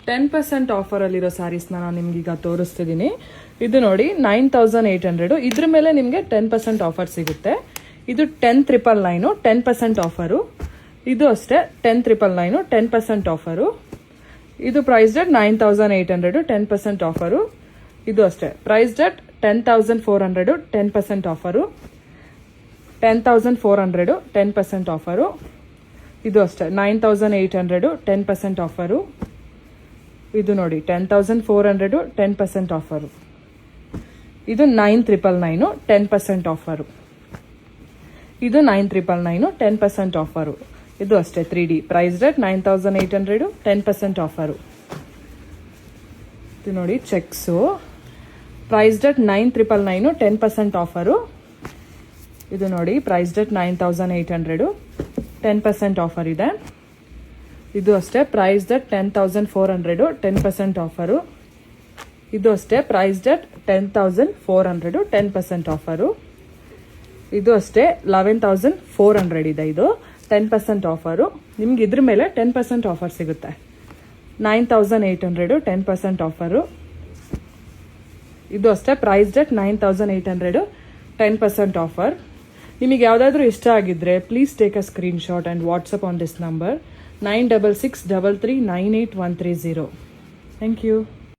10% ಆಫರಲ್ಲಿರೋ ಸ್ಯಾರೀಸ್ನ ನಾನು ನಿಮ್ಗೀಗ ತೋರಿಸ್ತಿದ್ದೀನಿ. ಇದು ನೋಡಿ 9800. ಇದ್ರ ಮೇಲೆ ನಿಮಗೆ 10% ಆಫರ್ ಸಿಗುತ್ತೆ. ಇದು 10999 10% ಆಫರು. ಇದು ಅಷ್ಟೇ 10999 10% ಆಫರು. ಇದು ಪ್ರೈಸ್ ಡೇಟ್ 9800 10% ಆಫರು. ಇದು ಅಷ್ಟೇ ಪ್ರೈಸ್ ಡೇಟ್ 10400 10% ಆಫರು. 10400 10% ಆಫರು. ಇದು ಅಷ್ಟೇ 9800 10% ಆಫರು. ಇದು ನೋಡಿ 10400 10% ಆಫರು. ಇದು 9999 10% ಆಫರು. ಇದು 9999 10% ಆಫರು. ಇದು ಅಷ್ಟೇ 3D ಪ್ರೈಸ್ ಡೇಟ್ 9800 10% ಆಫರು. ಇದು ನೋಡಿ ಚೆಕ್ಸು ಪ್ರೈಸ್ ಡೇಟ್ 9999 10% ಆಫರು. ಇದು ನೋಡಿ ಪ್ರೈಸ್ ಡೇಟ್ 9800 10% ಆಫರ್ ಇದೆ. ಇದು ಅಷ್ಟೇ ಪ್ರೈಸ್ ಡೇಟ್ 10400 10% ಆಫರು. ಇದು ಅಷ್ಟೇ ಪ್ರೈಸ್ ಡೇಟ್ 10400 10% ಆಫರು. ಇದು ಅಷ್ಟೇ 11400 ಇದೆ. ಇದು 10% ಆಫರು. ನಿಮ್ಗೆ ಇದ್ರ ಮೇಲೆ 10% ಆಫರ್ ಸಿಗುತ್ತೆ. 9800 10% ಆಫರು. ಇದು ಅಷ್ಟೇ ಪ್ರೈಸ್ ಡೇಟ್ 9800 10% ಆಫರ್. ನಿಮಗೆ ಯಾವುದಾದ್ರೂ ಇಷ್ಟ ಆಗಿದ್ರೆ please take a screenshot and WhatsApp on this number 9663398130. Thank you.